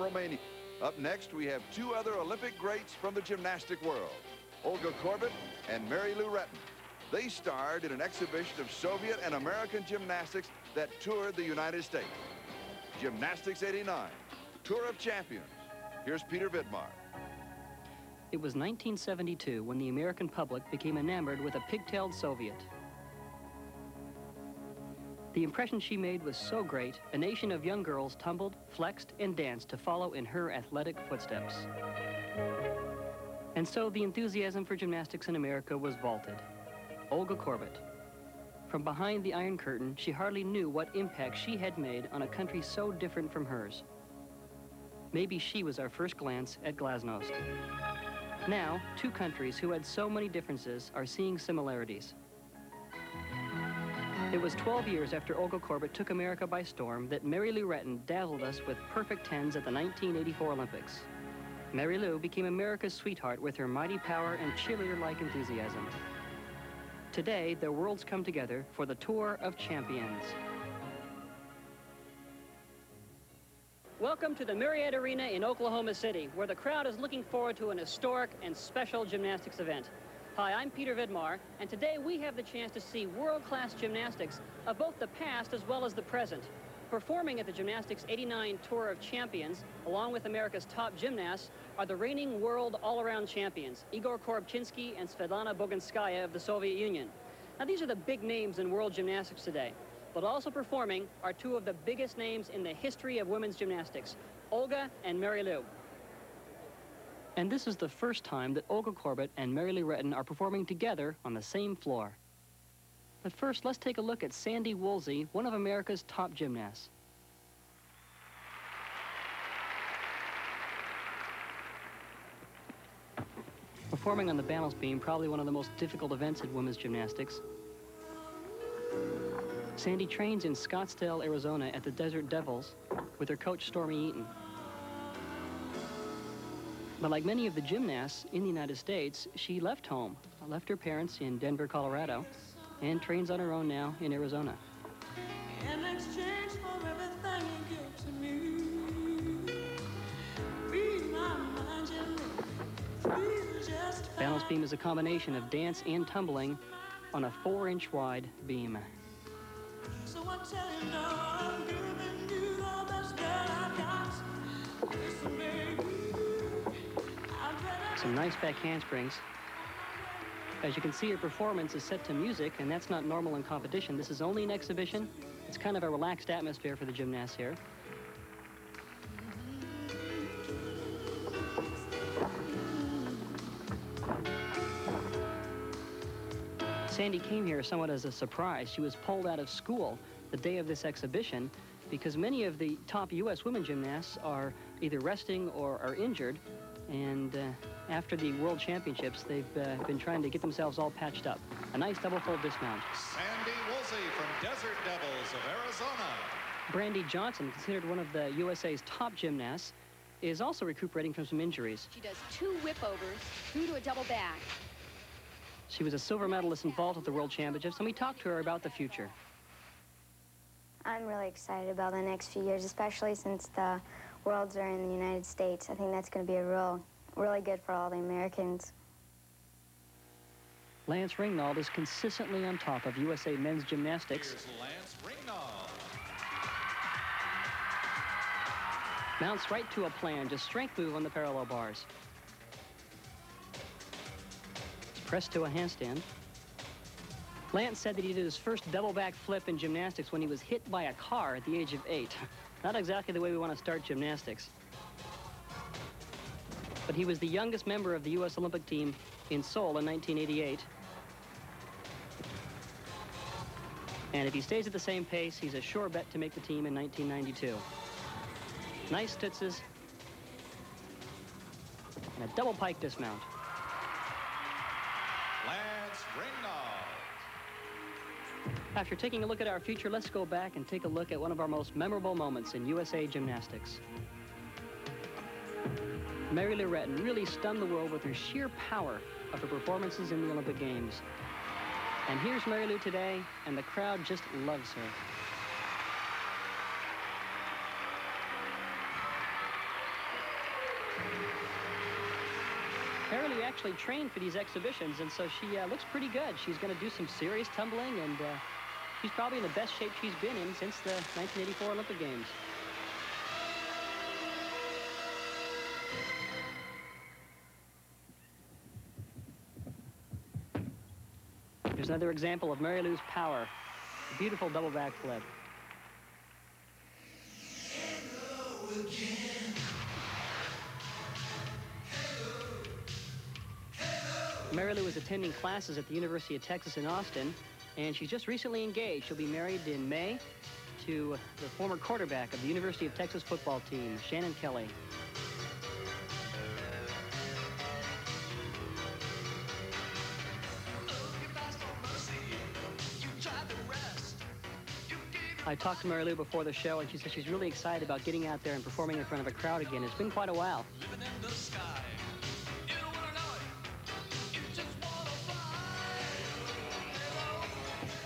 Romania. Up next, we have two other Olympic greats from the gymnastic world, Olga Korbut and Mary Lou Retton. They starred in an exhibition of Soviet and American gymnastics that toured the United States. Gymnastics 89, Tour of Champions. Here's Peter Vidmar. It was 1972 when the American public became enamored with a pigtailed Soviet. The impression she made was so great, a nation of young girls tumbled, flexed, and danced to follow in her athletic footsteps. And so the enthusiasm for gymnastics in America was vaulted. Olga Korbut. From behind the Iron Curtain, she hardly knew what impact she had made on a country so different from hers. Maybe she was our first glance at glasnost. Now, two countries who had so many differences are seeing similarities. It was 12 years after Olga Korbut took America by storm that Mary Lou Retton dazzled us with perfect tens at the 1984 Olympics. Mary Lou became America's sweetheart with her mighty power and cheerleader-like enthusiasm. Today, the worlds come together for the Tour of Champions. Welcome to the Marriott Arena in Oklahoma City, where the crowd is looking forward to an historic and special gymnastics event. Hi, I'm Peter Vidmar, and today we have the chance to see world-class gymnastics of both the past as well as the present. Performing at the Gymnastics 89 Tour of Champions, along with America's top gymnasts, are the reigning world all-around champions, Igor Korobchinsky and Svetlana Boginskaya of the Soviet Union. Now, these are the big names in world gymnastics today, but also performing are two of the biggest names in the history of women's gymnastics, Olga and Mary Lou. And this is the first time that Olga Korbut and Mary Lou Retton are performing together on the same floor. But first, let's take a look at Sandy Woolsey, one of America's top gymnasts. Performing on the balance beam, probably one of the most difficult events in women's gymnastics. Sandy trains in Scottsdale, Arizona at the Desert Devils with her coach Stormy Eaton. But like many of the gymnasts in the United States, she left home, left her parents in Denver, Colorado, and trains on her own now in Arizona. In exchange for everything you give to me, read my mind and feel just fine. Balance beam is a combination of dance and tumbling on a 4-inch wide beam. So I tell you now, I'm giving you the best that I've got. Listen, baby, Some nice back handsprings. As you can see, her performance is set to music, and that's not normal in competition. This is only an exhibition. It's kind of a relaxed atmosphere for the gymnasts here. Sandy came here somewhat as a surprise. She was pulled out of school the day of this exhibition because many of the top U.S. women gymnasts are either resting or are injured, and after the World Championships, they've been trying to get themselves all patched up. A nice double-fold dismount. Sandy Woolsey from Desert Devils of Arizona. Brandy Johnson, considered one of the USA's top gymnasts, is also recuperating from some injuries. She does 2 whip-overs through to a double back. She was a silver medalist in vault at the World Championships, and we talked to her about the future. I'm really excited about the next few years, especially since the Worlds are in the United States. I think that's going to be really good for all the Americans. Lance Ringwald is consistently on top of USA men's gymnastics. Here's Lance Ringwald. Mounts right to a plan, just strength move on the parallel bars. Pressed to a handstand. Lance said that he did his first double back flip in gymnastics when he was hit by a car at the age of 8. Not exactly the way we want to start gymnastics. But he was the youngest member of the U.S. Olympic team in Seoul in 1988. And if he stays at the same pace, he's a sure bet to make the team in 1992. Nice stützes. And a double pike dismount. Lance Ringwald. After taking a look at our future, let's go back and take a look at one of our most memorable moments in USA gymnastics. Mary Lou Retton really stunned the world with her sheer power of her performances in the Olympic Games. And here's Mary Lou today, and the crowd just loves her. Mary Lou actually trained for these exhibitions, and so she looks pretty good. She's going to do some serious tumbling, and she's probably in the best shape she's been in since the 1984 Olympic Games. Here's another example of Mary Lou's power. A beautiful double backflip. Mary Lou is attending classes at the University of Texas in Austin, and she's just recently engaged. She'll be married in May to the former quarterback of the University of Texas football team, Shannon Kelly. I talked to Mary Lou before the show, and she said she's really excited about getting out there and performing in front of a crowd again. It's been quite a while.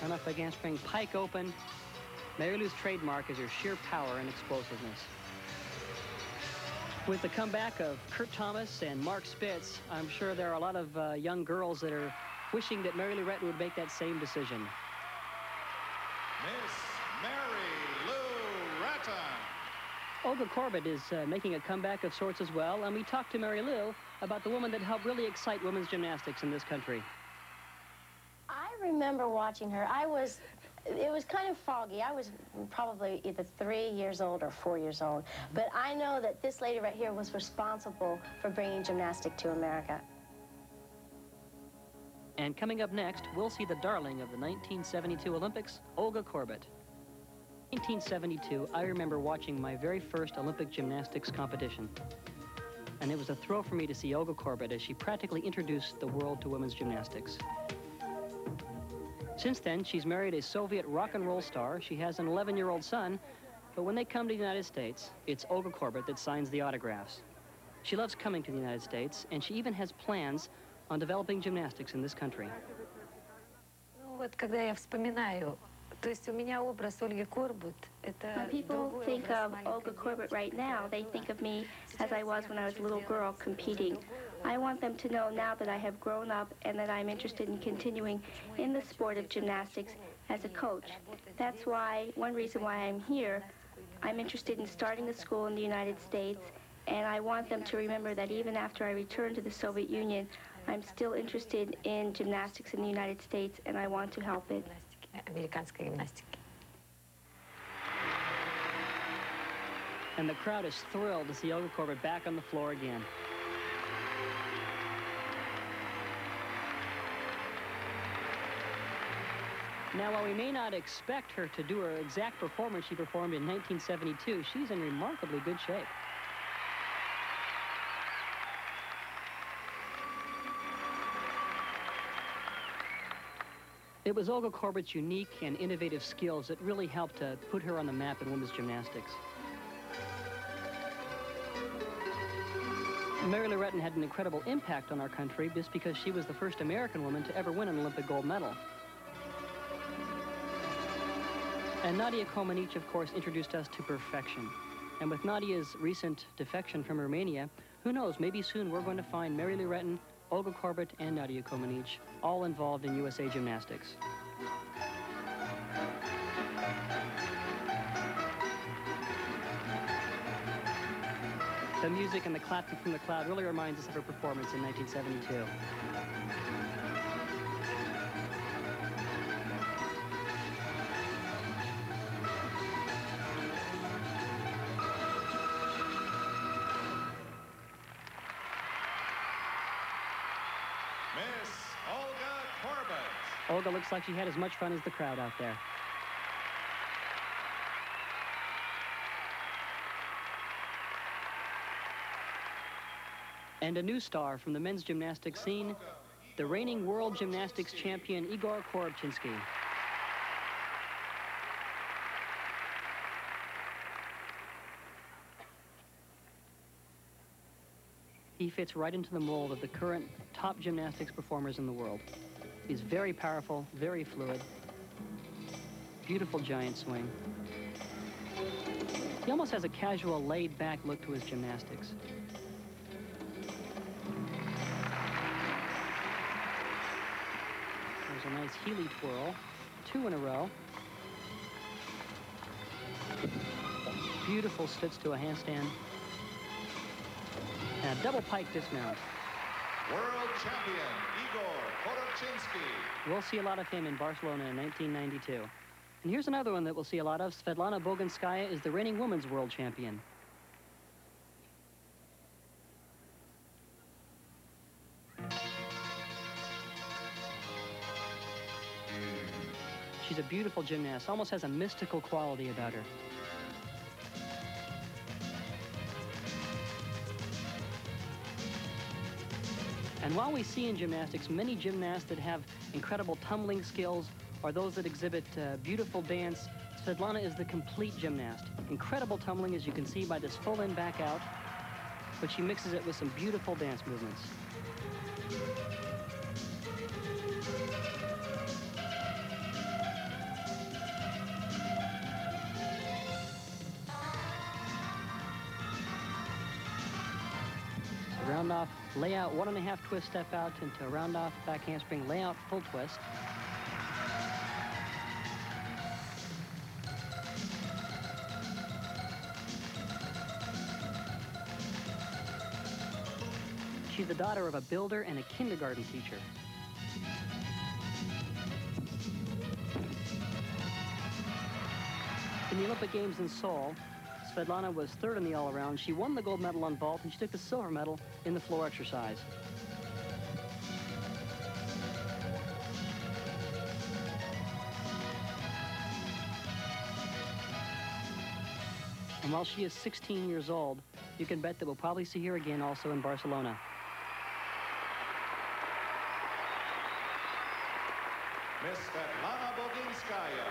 On up against spring pike open. Mary Lou's trademark is her sheer power and explosiveness. With the comeback of Kurt Thomas and Mark Spitz, I'm sure there are a lot of young girls that are wishing that Mary Lou Retton would make that same decision. Miss Mary Lou Retton. Olga Korbut is making a comeback of sorts as well, and we talked to Mary Lou about the woman that helped really excite women's gymnastics in this country. I remember watching her. It was kind of foggy. I was probably either 3 years old or 4 years old. But I know that this lady right here was responsible for bringing gymnastics to America. And coming up next, we'll see the darling of the 1972 Olympics, Olga Korbut. 1972, I remember watching my very first Olympic gymnastics competition. And it was a thrill for me to see Olga Korbut as she practically introduced the world to women's gymnastics. Since then, she's married a Soviet rock and roll star. She has an 11-year-old son, but when they come to the United States, it's Olga Korbut that signs the autographs. She loves coming to the United States, and she even has plans on developing gymnastics in this country. Вот когда я вспоминаю, то есть у меня образ Ольги Корбут. When people think of Olga Korbut right now, they think of me as I was when I was a little girl competing. I want them to know now that I have grown up and that I'm interested in continuing in the sport of gymnastics as a coach. That's why, one reason why I'm here, I'm interested in starting a school in the United States, and I want them to remember that even after I return to the Soviet Union, I'm still interested in gymnastics in the United States, and I want to help it. Американской гимнастики. And the crowd is thrilled to see Olga Korbut back on the floor again. Now, while we may not expect her to do her exact performance she performed in 1972, she's in remarkably good shape. It was Olga Korbut's unique and innovative skills that really helped to put her on the map in women's gymnastics. Mary Lou Retton had an incredible impact on our country just because she was the first American woman to ever win an Olympic gold medal. And Nadia Comaneci, of course, introduced us to perfection. And with Nadia's recent defection from Romania, who knows, maybe soon we're going to find Mary Lou Retton, Olga Korbut, and Nadia Comaneci all involved in USA Gymnastics. The music and the clapping from the crowd really reminds us of her performance in 1972. Miss Olga Korbut. Olga looks like she had as much fun as the crowd out there. And a new star from the men's gymnastics scene, the reigning world gymnastics champion, Igor Korobchinsky. He fits right into the mold of the current top gymnastics performers in the world. He's very powerful, very fluid, beautiful giant swing. He almost has a casual, laid-back look to his gymnastics. There's a nice Healy twirl. 2 in a row. Beautiful switch to a handstand. And a double pike dismount. World champion Igor Korobchinsky. We'll see a lot of him in Barcelona in 1992. And here's another one that we'll see a lot of. Svetlana Boginskaya is the reigning women's world champion. She's a beautiful gymnast, almost has a mystical quality about her. And while we see in gymnastics many gymnasts that have incredible tumbling skills or those that exhibit beautiful dance, Svetlana is the complete gymnast. Incredible tumbling, as you can see by this full in back out, but she mixes it with some beautiful dance movements. Round off, layout, 1.5 twist, step out into a round off, back handspring, layout, full twist. She's the daughter of a builder and a kindergarten teacher. In the Olympic Games in Seoul, Svetlana was 3rd in the all-around. She won the gold medal on vault, and she took the silver medal in the floor exercise. And while she is 16 years old, you can bet that we'll probably see her again also in Barcelona. Miss Svetlana Boginskaya.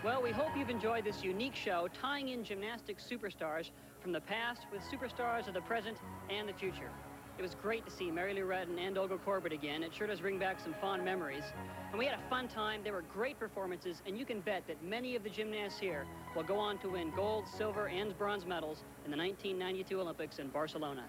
Well, we hope you've enjoyed this unique show tying in gymnastics superstars from the past with superstars of the present and the future. It was great to see Mary Lou Retton and Olga Korbut again. It sure does bring back some fond memories. And we had a fun time. There were great performances, and you can bet that many of the gymnasts here will go on to win gold, silver, and bronze medals in the 1992 Olympics in Barcelona.